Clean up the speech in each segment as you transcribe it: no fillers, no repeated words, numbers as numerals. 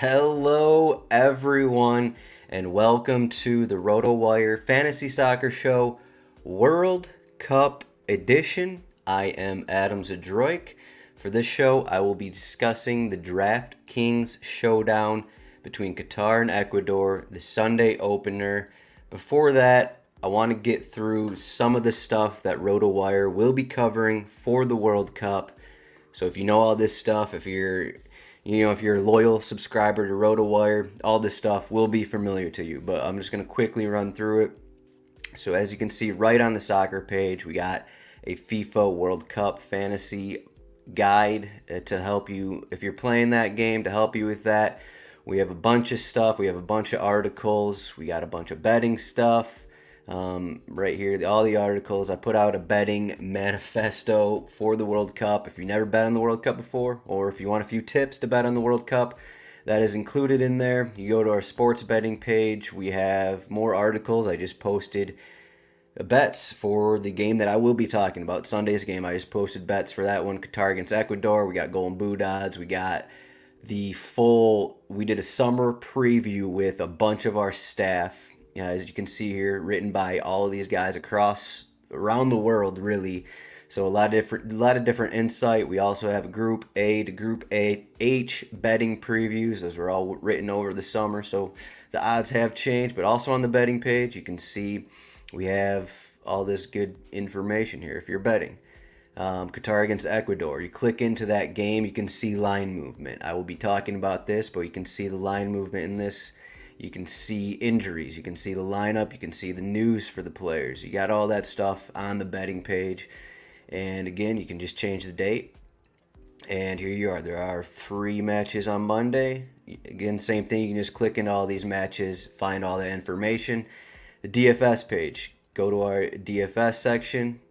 Hello, everyone, and welcome to the RotoWire Fantasy Soccer Show World Cup Edition. I am Adam Zdroik. For this show, I will be discussing the DraftKings Showdown between Qatar and Ecuador, the Sunday opener. Before that, I want to get through some of the stuff that RotoWire will be covering for the World Cup. So if you know all this stuff, if you're a loyal subscriber to RotoWire, all this stuff will be familiar to you. But I'm just going to quickly run through it. So as you can see right on the soccer page, we got a FIFA World Cup fantasy guide to help you if you're playing that game, to help you with that. We have a bunch of stuff. We have a bunch of articles. We got a bunch of betting stuff. Right here, all the articles. I put out a betting manifesto for the World Cup. If you never bet on the World Cup before, or if you want a few tips to bet on the World Cup, that is included in there. You go to our sports betting page. We have more articles. I just posted bets for the game that I will be talking about, Sunday's game. I just posted bets for that one, Qatar against Ecuador. We got golden boot odds. We got we did a summer preview with a bunch of our staff. As you can see here, written by all of these guys around the world, really. So a lot of different insight. We also have Group A to Group H betting previews. Those were all written over the summer, so the odds have changed. But also on the betting page, you can see we have all this good information here if you're betting. Qatar against Ecuador. You click into that game, you can see line movement. I will be talking about this, but you can see the line movement in this. You can see injuries. You can see the lineup. You can see the news for the players. You got all that stuff on the betting page. And again, you can just change the date. And here you are. There are 3 matches on Monday. Again, same thing. You can just click into all these matches, find all the information. The DFS page. Go to our DFS section.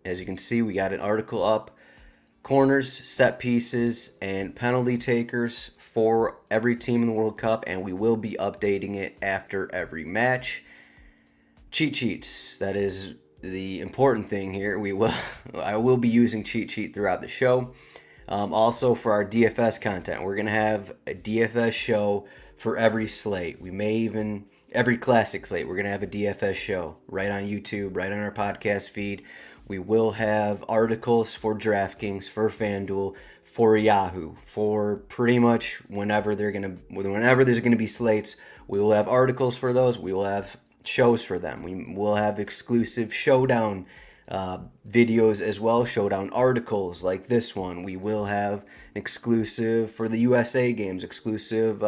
As you can see, we got an article up. Corners, set pieces, and penalty takers for every team in the World Cup, and we will be updating it after every match. Cheat sheets, that is the important thing here. I will be using cheat sheet throughout the show. Also for our DFS content, we're going to have a DFS show for every slate. Every classic slate, we're going to have a DFS show right on YouTube, right on our podcast feed. We will have articles for DraftKings, for FanDuel, for Yahoo, for pretty much whenever there's going to be slates. We will have articles for those. We will have shows for them. We will have exclusive showdown videos as well, showdown articles like this one. We will have exclusive for the USA games, exclusive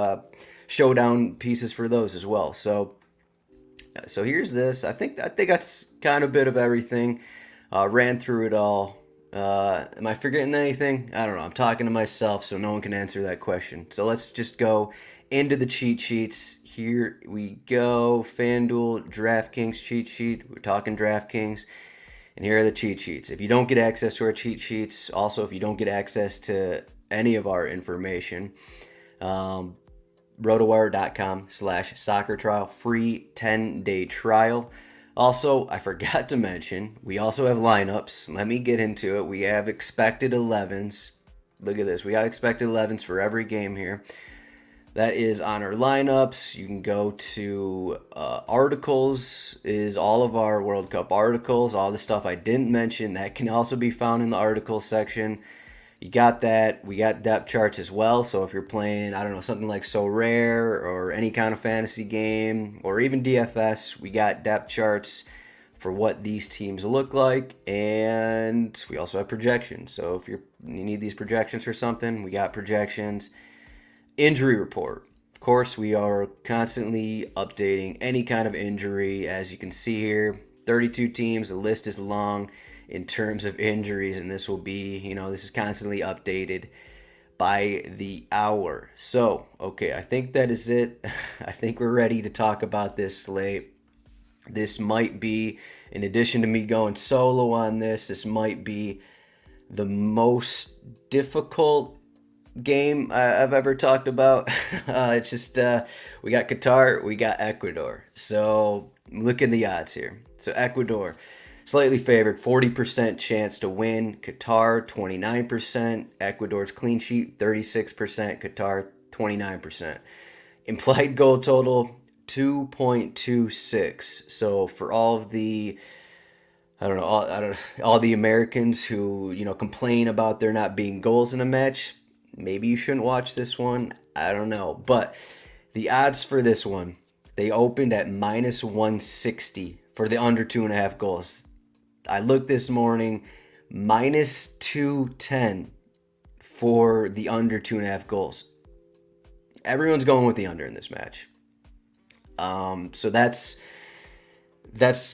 showdown pieces for those as well. So here's this. I think that's kind of a bit of everything. Ran through it all. Am I forgetting anything? I don't know. I'm talking to myself, so no one can answer that question. So let's just go into the cheat sheets. Here we go. FanDuel, DraftKings cheat sheet. We're talking DraftKings. And here are the cheat sheets. If you don't get access to our cheat sheets, also if you don't get access to any of our information, rotowire.com/soccer trial, free 10-day trial. Also, I forgot to mention, we also have lineups. Let me get into it. We have expected 11s. Look at this. We got expected 11s for every game here. That is on our lineups. You can go to articles, is all of our World Cup articles. All the stuff I didn't mention, that can also be found in the articles section. You got that. We got depth charts as well. So if you're playing, I don't know, something like So Rare or any kind of fantasy game or even DFS, we got depth charts for what these teams look like. And we also have projections. So if you need these projections for something, we got projections. Injury report. Of course, we are constantly updating any kind of injury. As you can see here, 32 teams. The list is long in terms of injuries, and this is constantly updated by the hour. So, okay, I think that is it. I think we're ready to talk about this slate. This might be, in addition to me going solo on this might be the most difficult game I've ever talked about. It's just, we got Qatar, we got Ecuador. So, look at the odds here. So, Ecuador, slightly favored, 40% chance to win. Qatar, 29%. Ecuador's clean sheet, 36%. Qatar, 29%. Implied goal total, 2.26. So for all of the, all the Americans who, complain about there not being goals in a match, maybe you shouldn't watch this one. I don't know. But the odds for this one, they opened at minus 160 for the under 2.5 goals. I looked this morning, minus 210 for the under 2.5 goals. Everyone's going with the under in this match. So that's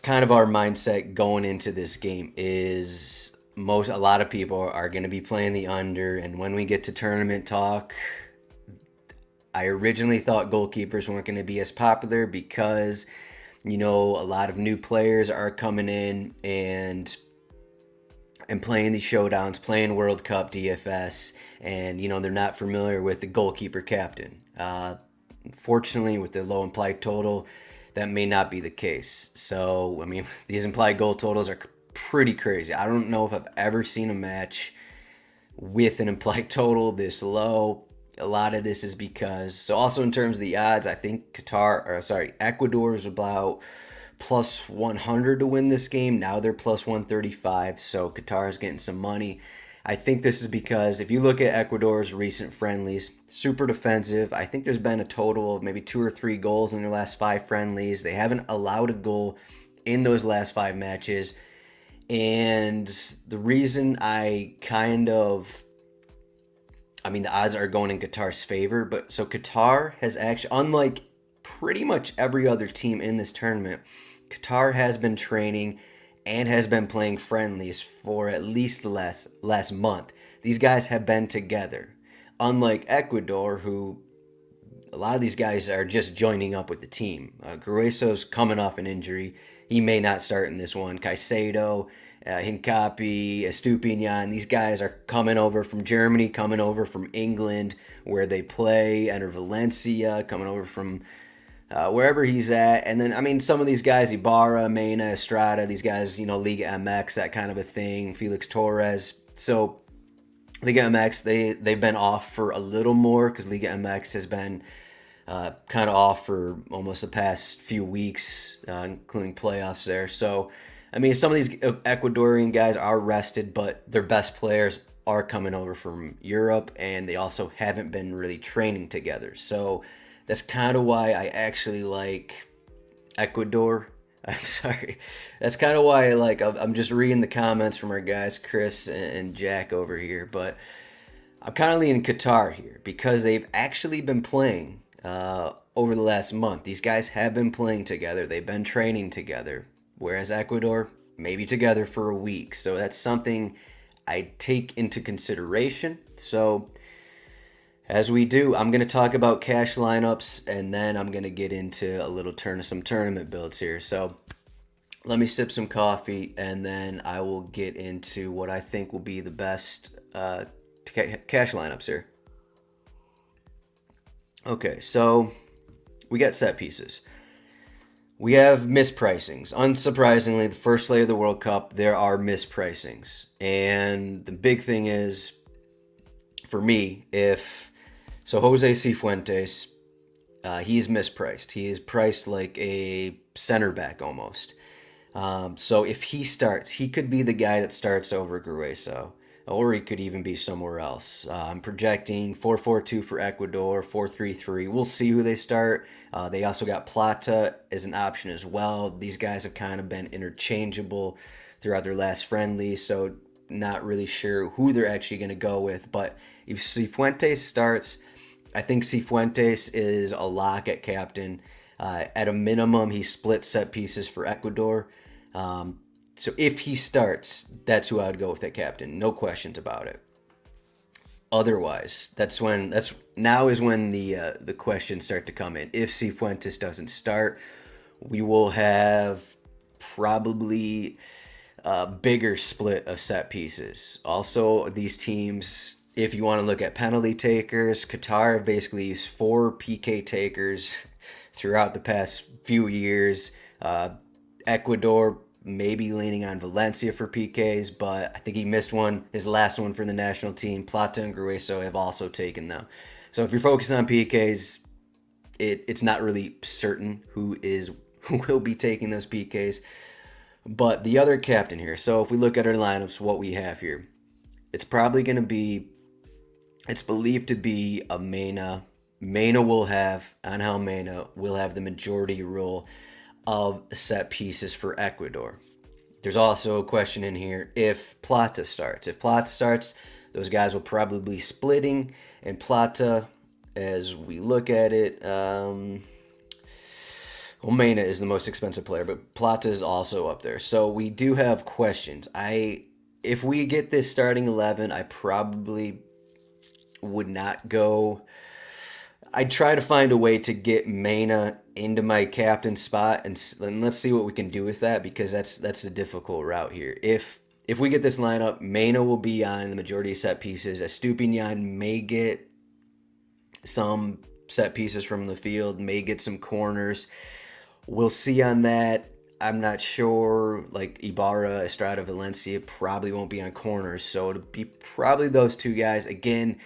kind of our mindset going into this game. Is a lot of people are going to be playing the under, and when we get to tournament talk, I originally thought goalkeepers weren't going to be as popular because, a lot of new players are coming in and playing these showdowns, playing World Cup, DFS, and, they're not familiar with the goalkeeper captain. Unfortunately, with the low implied total, that may not be the case. So, these implied goal totals are pretty crazy. I don't know if I've ever seen a match with an implied total this low. A lot of this is because, so also in terms of the odds, I think Ecuador is about plus 100 to win this game. Now they're plus 135, so Qatar is getting some money. I think this is because if you look at Ecuador's recent friendlies, super defensive. I think there's been a total of maybe 2 or 3 goals in their last 5 friendlies. They haven't allowed a goal in those last 5 matches. And the reason the odds are going in Qatar's favor, but so Qatar has actually, unlike pretty much every other team in this tournament, Qatar has been training and has been playing friendlies for at least the last month. These guys have been together. Unlike Ecuador, who a lot of these guys are just joining up with the team. Grueso's coming off an injury. He may not start in this one. Caicedo, Hincapi, Estupinian, these guys are coming over from Germany, coming over from England, where they play, enter Valencia, coming over from wherever he's at. And then, some of these guys, Ibarra, Mena, Estrada, these guys, Liga MX, that kind of a thing, Felix Torres. So Liga MX, they've been off for a little more because Liga MX has been kind of off for almost the past few weeks, including playoffs there. So, some of these Ecuadorian guys are rested, but their best players are coming over from Europe, and they also haven't been really training together. So that's kind of why I actually like Ecuador. I'm sorry. That's kind of why I'm just reading the comments from our guys, Chris and Jack over here, but I'm kind of leaning Qatar here because they've actually been playing over the last month. These guys have been playing together. They've been training together, whereas Ecuador, maybe together for a week. So that's something I take into consideration. So as we do, I'm going to talk about cash lineups, and then I'm going to get into a little some tournament builds here. So let me sip some coffee, and then I will get into what I think will be the best cash lineups here. Okay, so we got set pieces. We have mispricings. Unsurprisingly, the first leg of the World Cup, there are mispricings. And the big thing is, for me, Jose Cifuentes, he's mispriced. He is priced like a center back almost. So if he starts, he could be the guy that starts over Grueso, or he could even be somewhere else. I'm projecting 4-4-2 for Ecuador, 4-3-3. We'll see who they start. They also got Plata as an option as well. These guys have kind of been interchangeable throughout their last friendly, so not really sure who they're actually going to go with. But if Cifuentes starts, I think Cifuentes is a lock at captain. At a minimum, he split set pieces for Ecuador. So if he starts, that's who I would go with at captain. No questions about it. Otherwise, now is when the questions start to come in. If Cifuentes doesn't start, we will have probably a bigger split of set pieces. Also, these teams, if you want to look at penalty takers, Qatar have basically used 4 PK takers throughout the past few years. Ecuador maybe leaning on Valencia for PKs, but I think he missed one, his last one for the national team. Plata and Grueso have also taken them. So if you're focusing on PKs, it's not really certain who will be taking those PKs. But the other captain here. So if we look at our lineups, what we have here, it's probably going to be. It's believed to be a Mena. Angel Mena will have the majority role of set pieces for Ecuador. There's also a question in here if Plata starts. If Plata starts, those guys will probably be splitting. And Plata, as we look at it, Mena is the most expensive player, but Plata is also up there. So we do have questions. If we get this starting 11, I probably would not go. I'd try to find a way to get Mena into my captain spot, and let's see what we can do with that, because that's a difficult route here. If we get this lineup, Mena will be on the majority of set pieces. Estupinian may get some set pieces from the field, may get some corners. We'll see on that. I'm not sure. Like Ibarra, Estrada, Valencia probably won't be on corners, so it'll be probably those two guys. Again,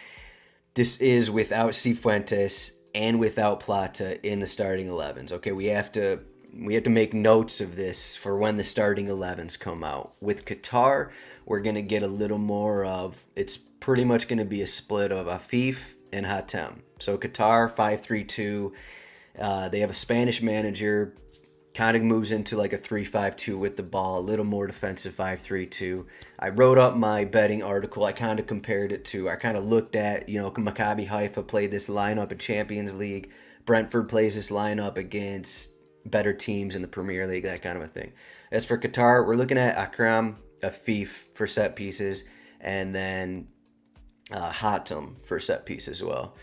this is without Cifuentes and without Plata in the starting 11s. Okay, we have to make notes of this for when the starting 11s come out. With Qatar, we're going to get a little more of, it's pretty much going to be a split of Afif and Hatem. So Qatar 5-3-2. They have a Spanish manager, kind of moves into like a 3-5-2 with the ball, a little more defensive 5-3-2. I wrote up my betting article. I kind of compared it to, I kind of looked at, Maccabi Haifa played this lineup in Champions League. Brentford plays this lineup against better teams in the Premier League, that kind of a thing. As for Qatar, we're looking at Akram, Afif for set pieces, and then Hatem for set piece as well.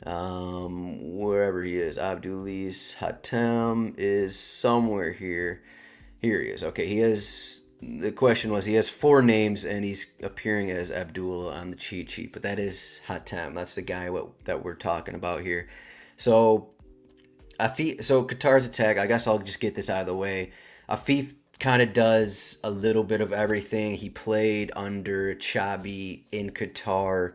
Wherever he is, Abdulis Hatem is somewhere here. Here he is. Okay, the question was, he has 4 names and he's appearing as Abdullah on the cheat sheet, but that is Hatem. That's the guy that we're talking about here. So Qatar's attack, I guess I'll just get this out of the way. Afif kind of does a little bit of everything. He played under Xabi in Qatar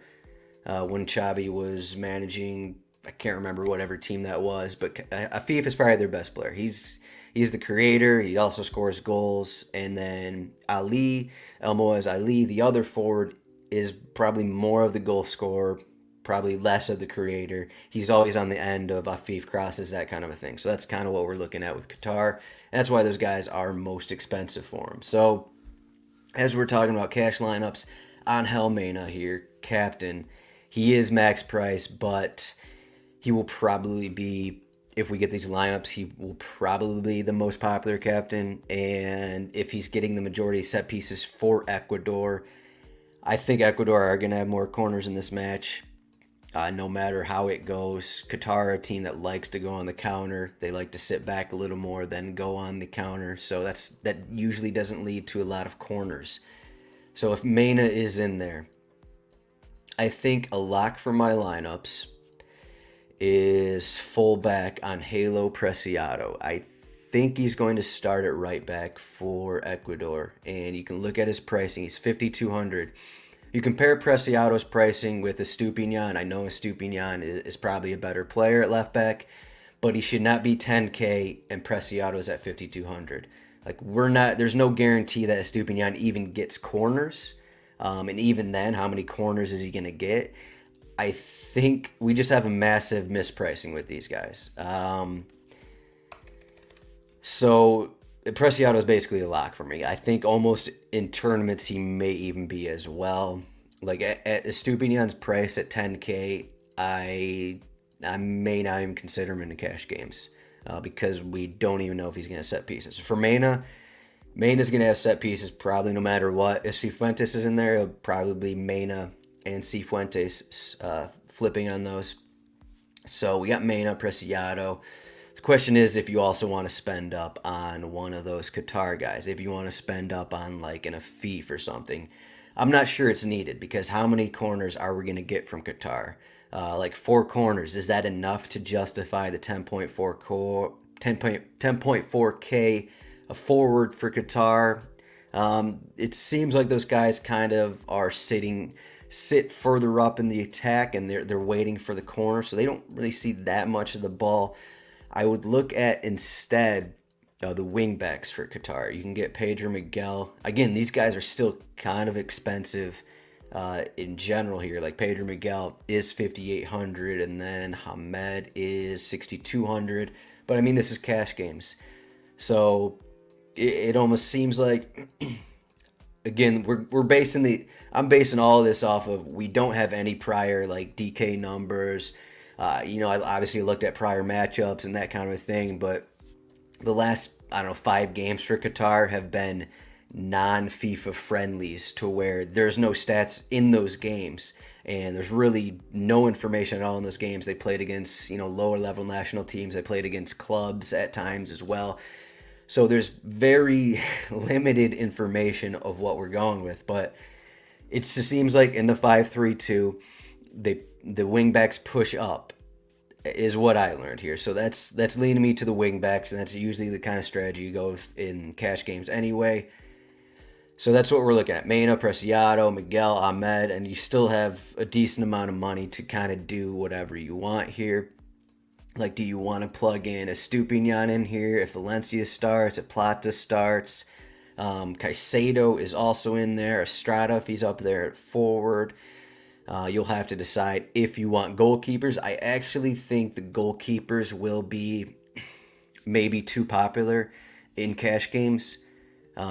when Xabi was managing, I can't remember whatever team that was, but Afif is probably their best player. He's the creator. He also scores goals. And then Elmoaz Ali, the other forward, is probably more of the goal scorer, probably less of the creator. He's always on the end of Afif crosses, that kind of a thing. So that's kind of what we're looking at with Qatar. And that's why those guys are most expensive for him. So as we're talking about cash lineups, Angel Mena here, captain. He is max price, but he will probably be, if we get these lineups, he will probably be the most popular captain. And if he's getting the majority of set pieces for Ecuador, I think Ecuador are going to have more corners in this match, no matter how it goes. Qatar, a team that likes to go on the counter. They like to sit back a little more, then go on the counter. So that usually doesn't lead to a lot of corners. So if Mena is in there, I think a lock for my lineups is fullback Angelo Preciado. I think he's going to start at right back for Ecuador, and you can look at his pricing. He's 5,200. You compare Preciado's pricing with Estupinian. I know Estupinian is probably a better player at left back, but he should not be 10K and Preciado's at 5,200. Like, there's no guarantee that Estupinian even gets corners. And even then, how many corners is he going to get? I think we just have a massive mispricing with these guys. So Preciado is basically a lock for me. I think almost in tournaments he may even be as well. Like at Estupinian's price at 10K, I may not even consider him in the cash games because we don't even know if he's going to set pieces. For Mena's going to have set pieces probably no matter what. If Cifuentes is in there, it'll probably be Mena and Cifuentes flipping on those. So we got Mena, Preciado. The question is if you also want to spend up on one of those Qatar guys. If you want to spend up on like an Afif or something. I'm not sure it's needed because how many corners are we going to get from Qatar? Like 4 corners. Is that enough to justify the 10.4K a forward for Qatar? It seems like those guys kind of are sitting sit further up in the attack and they're waiting for the corner, so they don't really see that much of the ball. I would look at instead the wingbacks for Qatar. You can get Pedro Miguel. Again, these guys are still kind of expensive in general here. Like Pedro Miguel is 5,800, and then Hamed is 6,200. But I mean, this is cash games, so it almost seems like again I'm basing all of this off of we don't have any prior like DK numbers. I obviously looked at prior matchups and that kind of thing, but the last, I don't know, 5 games for Qatar have been non-FIFA friendlies to where there's no stats in those games and there's really no information at all in those games. They played against, lower level national teams. They played against clubs at times as well. So there's very limited information of what we're going with, but it just seems like in the 5-3-2, the wingbacks push up is what I learned here. So that's leading me to the wingbacks, and that's usually the kind of strategy you go with in cash games anyway. So that's what we're looking at. Mena, Preciado, Miguel, Ahmed, and you still have a decent amount of money to kind of do whatever you want here. Like, do you want to plug in a Estupinian in here if Valencia starts, if Plata starts? Caicedo is also in there. Estrada, if he's up there at forward. You'll have to decide if you want goalkeepers. I actually think the goalkeepers will be maybe too popular in cash games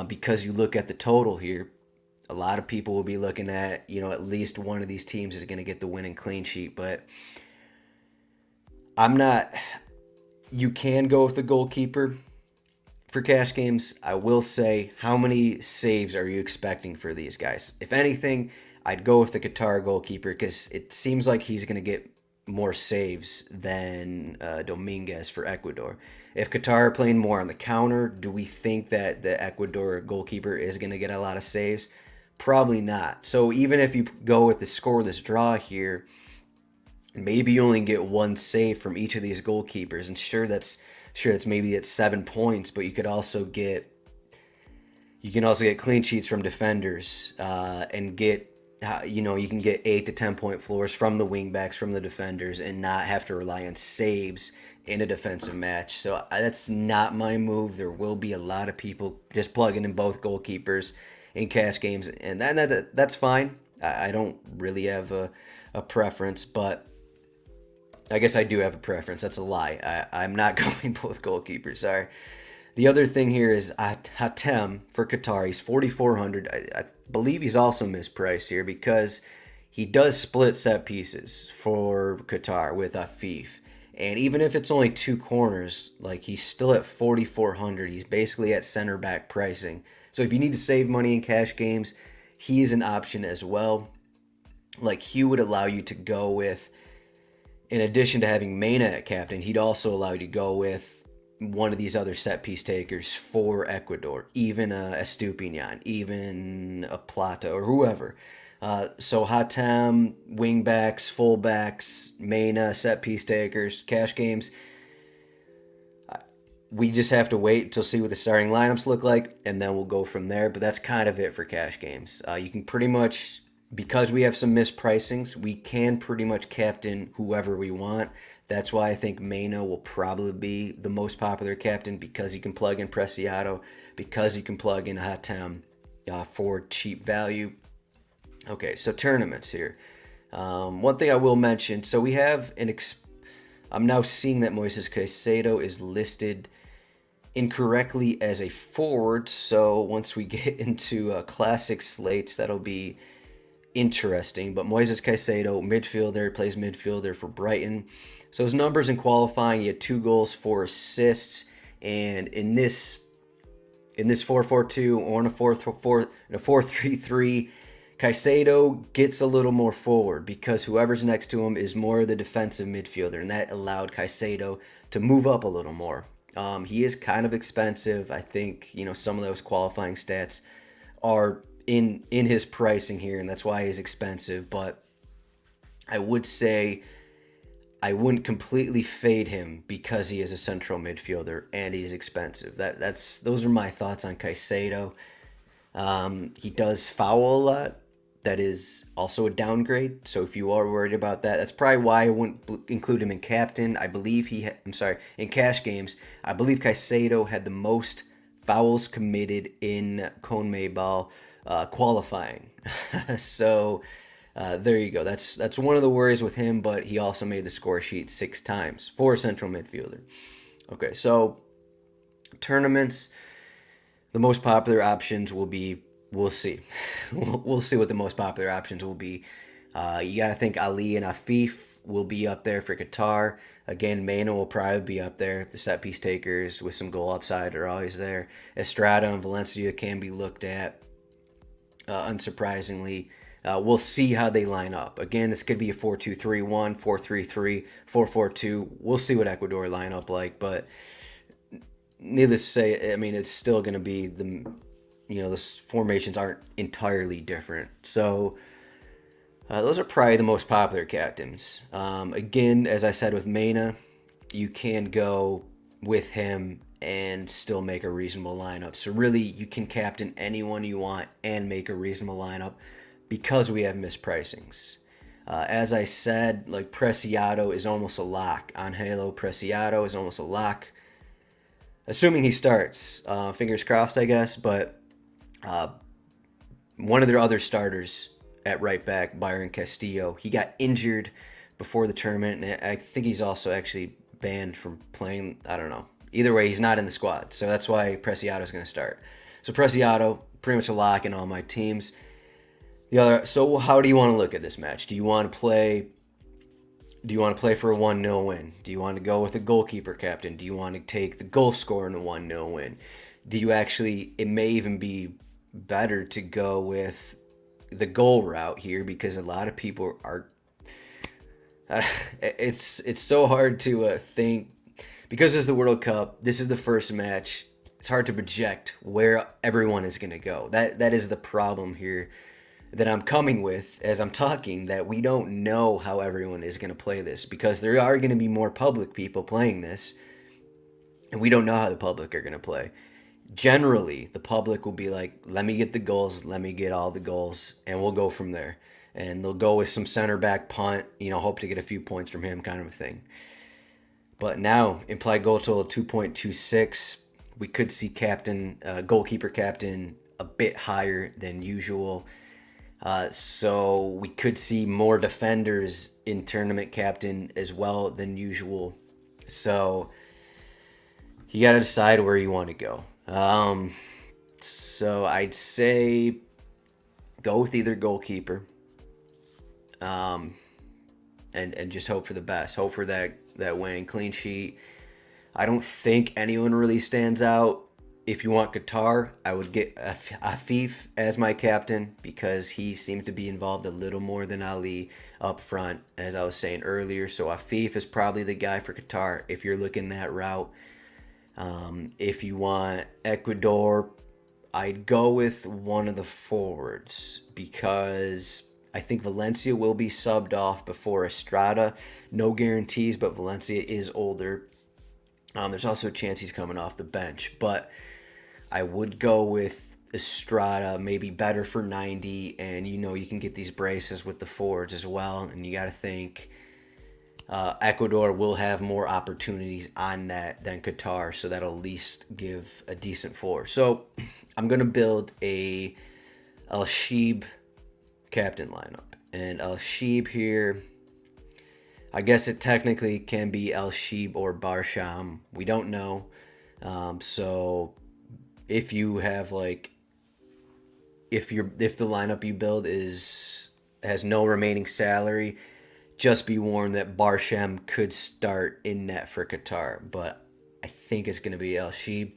because you look at the total here. A lot of people will be looking at, at least one of these teams is going to get the winning clean sheet, but I'm not. You can go with the goalkeeper for cash games. I will say, how many saves are you expecting for these guys? If anything, I'd go with the Qatar goalkeeper because it seems like he's going to get more saves than Dominguez for Ecuador. If Qatar are playing more on the counter, do we think that the Ecuador goalkeeper is going to get a lot of saves? Probably not. So even if you go with the scoreless draw here, maybe you only get one save from each of these goalkeepers, and that's maybe at 7 points, but you can also get clean sheets from defenders and get you can get 8 to 10 point floors from the wingbacks, from the defenders, and not have to rely on saves in a defensive match. So that's not my move. There will be a lot of people just plugging in both goalkeepers in cash games, and that's fine. I don't really have a preference, but I guess I do have a preference. That's a lie. I'm not going both goalkeepers. Sorry. The other thing here is Hatem for Qatar. He's 4,400. I believe he's also mispriced here because he does split set pieces for Qatar with Afif. And even if it's only 2 corners, like he's still at 4,400. He's basically at center back pricing. So if you need to save money in cash games, he is an option as well. Like he would allow you to go with, in addition to having Mena at captain, he'd also allow you to go with one of these other set piece takers for Ecuador, even a Estupinian, even a Plata or whoever. So Hatem, wingbacks, fullbacks, Mena, set piece takers, cash games. We just have to wait to see what the starting lineups look like, and then we'll go from there. But that's kind of it for cash games. You can pretty much, because we have some mispricings, we can pretty much captain whoever we want. That's why I think Mena will probably be the most popular captain, because you can plug in Preciado, because you can plug in Hatem for cheap value. Okay, so tournaments here. One thing I will mention, so we have I'm now seeing that Moises Caicedo is listed incorrectly as a forward, so once we get into classic slates, that'll be interesting. But Moises Caicedo, midfielder, plays midfielder for Brighton. So his numbers in qualifying, he had 2 goals, 4 assists, and in this 4-4-2 or in a 4-3-3, Caicedo gets a little more forward because whoever's next to him is more the defensive midfielder, and that allowed Caicedo to move up a little more. He is kind of expensive. I think some of those qualifying stats are in his pricing here, and that's why he's expensive. But I would say I wouldn't completely fade him because he is a central midfielder and he's expensive. Those are my thoughts on Caicedo. He does foul a lot, that is also a downgrade. So if you are worried about that, that's probably why I wouldn't include him in captain. I believe in cash games, I believe Caicedo had the most fouls committed in CONMEBOL qualifying. So there you go. That's one of the worries with him, but he also made the score sheet 6 times for a central midfielder. Okay, so tournaments, the most popular options will be, we'll see. We'll see what the most popular options will be. You got to think Ali and Afif will be up there for Qatar. Again, Mena will probably be up there. The set piece takers with some goal upside are always there. Estrada and Valencia can be looked at, unsurprisingly. We'll see how they line up. Again, this could be a 4-2-3-1, 4-3-3, 4-4-2. We'll see what Ecuador line up like, but needless to say, I mean, it's still going to be the formations aren't entirely different. So those are probably the most popular captains. Again, as I said with Mena, you can go with him and still make a reasonable lineup. So really, you can captain anyone you want and make a reasonable lineup because we have mispricings. As I said, like Preciado is almost a lock. Angelo Preciado is almost a lock. Assuming he starts. Fingers crossed, I guess. But one of their other starters at right back, Byron Castillo, he got injured before the tournament. And I think he's also actually banned from playing. I don't know. Either way, he's not in the squad. So that's why Preciado is going to start. So Preciado, pretty much a lock in all my teams. So how do you want to look at this match? Do you want to play for a 1-0 win? Do you want to go with a goalkeeper captain? Do you want to take the goal scorer in a 1-0 win? It may even be better to go with the goal route here because a lot of people are it's so hard to think because this is the World Cup. This is the first match. It's hard to project where everyone is going to go. That is the problem here that I'm coming with as I'm talking, that we don't know how everyone is going to play this because there are going to be more public people playing this, and we don't know how the public are going to play. Generally, the public will be like, let me get the goals, let me get all the goals, and we'll go from there. And they'll go with some center back punt, hope to get a few points from him kind of a thing. But now, implied goal total 2.26. We could see goalkeeper captain a bit higher than usual. So we could see more defenders in tournament captain as well than usual. So you got to decide where you want to go. So I'd say go with either goalkeeper. And just hope for the best. Hope for that winning clean sheet. I don't think anyone really stands out. If you want Qatar, I would get Afif as my captain because he seems to be involved a little more than Ali up front, as I was saying earlier. So Afif is probably the guy for Qatar if you're looking that route. If you want Ecuador, I'd go with one of the forwards because I think Valencia will be subbed off before Estrada. No guarantees, but Valencia is older. There's also a chance he's coming off the bench, but I would go with Estrada, maybe better for 90, and you can get these braces with the forwards as well, and you got to think Ecuador will have more opportunities on that than Qatar, so that'll at least give a decent floor. So I'm going to build a El Sheeb captain lineup, and El Sheeb here, I guess it technically can be El Sheeb or Barsham. We don't know. So if you have if the lineup you build has no remaining salary, just be warned that Barsham could start in net for Qatar. But I think it's going to be El Sheeb.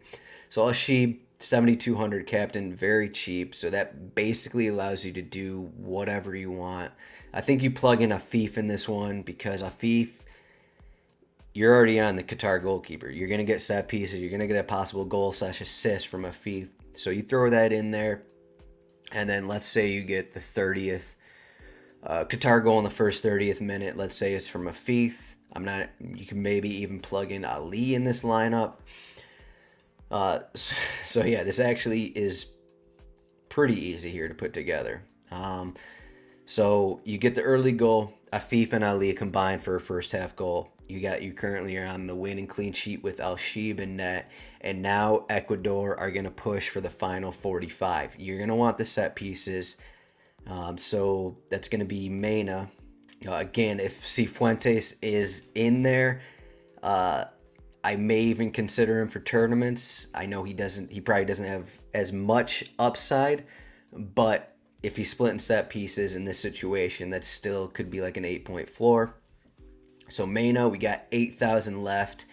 So El Sheeb, 7,200 captain, very cheap. So that basically allows you to do whatever you want. I think you plug in Afif in this one because Afif, you're already on the Qatar goalkeeper. You're going to get set pieces. You're going to get a possible goal/assist from Afif. So you throw that in there. And then let's say you get the 30th Qatar goal in the first 30th minute. Let's say it's from Afif. You can maybe even plug in Ali in this lineup. So yeah, this actually is pretty easy here to put together. So you get the early goal. Afif and Ali combined for a first half goal. You currently are on the winning clean sheet with Al Sheeb in net, and now Ecuador are going to push for the final 45. You're going to want the set pieces. So that's going to be Mena. Again, if Cifuentes is in there, I may even consider him for tournaments. I know he probably doesn't have as much upside, but if he's splitting set pieces in this situation, that still could be like an 8-point floor. So Mena, we got 8,000 left,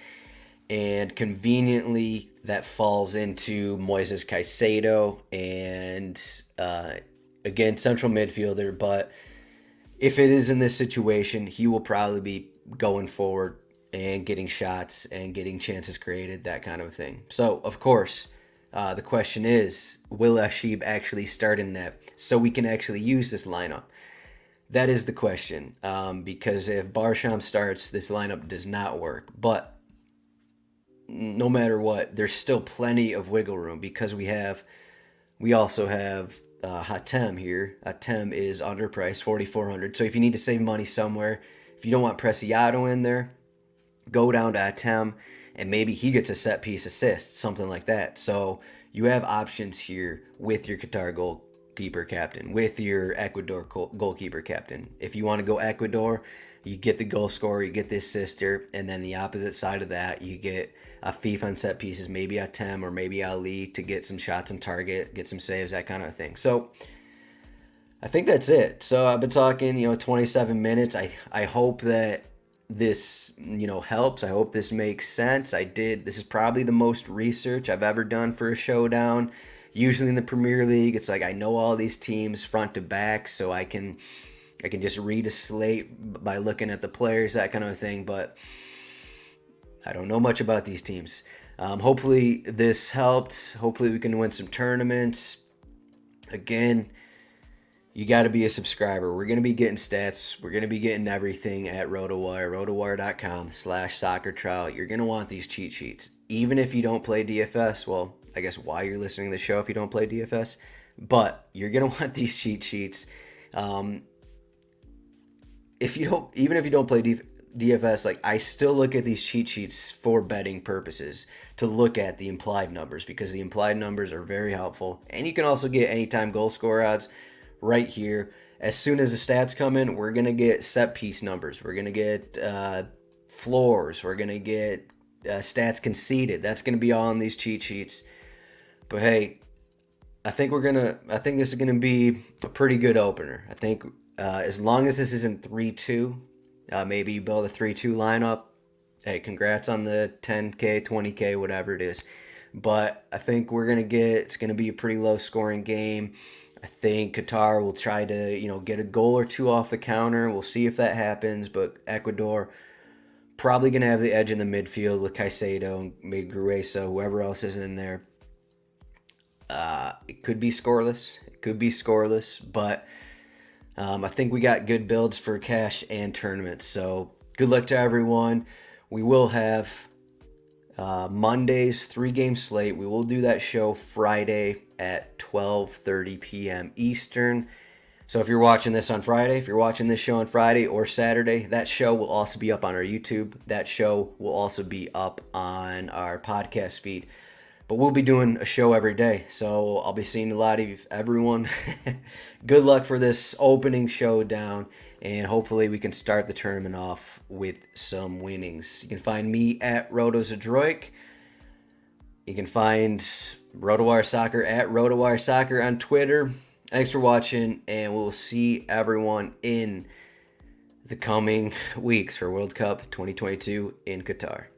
and conveniently that falls into Moises Caicedo, and again, central midfielder, but if it is in this situation, he will probably be going forward and getting shots and getting chances created, that kind of thing. So, of course, the question is, will Ashib actually start in net so we can actually use this lineup? That is the question, because if Barsham starts, this lineup does not work. But no matter what, there's still plenty of wiggle room because we also have Hatem here. Hatem is underpriced, 4,400. So if you need to save money somewhere, if you don't want Preciado in there, go down to Hatem, and maybe he gets a set piece assist, something like that. So you have options here with your Qatar goalkeeper captain, with your Ecuador goalkeeper captain. If you want to go Ecuador, you get the goal scorer, you get the assister, and then the opposite side of that, you get a Afif on set pieces, maybe Hatem or maybe Ali to get some shots on target, get some saves, that kind of thing. So I think that's it. So I've been talking, 27 minutes. I hope that this, helps. I hope this makes sense. This is probably the most research I've ever done for a showdown. Usually in the Premier League, it's like I know all these teams front to back, so I can just read a slate by looking at the players, that kind of thing, but I don't know much about these teams. Hopefully this helped. Hopefully we can win some tournaments. Again, you got to be a subscriber. We're going to be getting stats. We're going to be getting everything at RotoWire, rotowire.com/soccer trial. You're going to want these cheat sheets. Even if you don't play DFS, well, I guess why you're listening to the show if you don't play DFS, but you're going to want these cheat sheets. Even if you don't play DFS, like I still look at these cheat sheets for betting purposes to look at the implied numbers because the implied numbers are very helpful. And you can also get anytime goal score odds right here. As soon as the stats come in, we're going to get set piece numbers. We're going to get floors. We're going to get stats conceded. That's going to be all in these cheat sheets. But hey, I think this is going to be a pretty good opener. I think as long as this isn't 3-2, maybe you build a 3-2 lineup. Hey, congrats on the 10K, 20K, whatever it is. But I think it's going to be a pretty low scoring game. I think Qatar will try to, get a goal or two off the counter. We'll see if that happens. But Ecuador probably going to have the edge in the midfield with Caicedo, maybe Grueso, whoever else is in there. It could be scoreless. But I think we got good builds for cash and tournaments. So good luck to everyone. We will have Monday's 3-game slate. We will do that show Friday at 12:30 p.m. Eastern. So if you're watching this on Friday, if you're watching this show on Friday or Saturday, that show will also be up on our YouTube. That show will also be up on our podcast feed. But we'll be doing a show every day, so I'll be seeing a lot of everyone. Good luck for this opening showdown, and hopefully we can start the tournament off with some winnings. You can find me at Zdroik. You can find RotoWire Soccer at RotoWire Soccer on Twitter. Thanks for watching, and we'll see everyone in the coming weeks for World Cup 2022 in Qatar.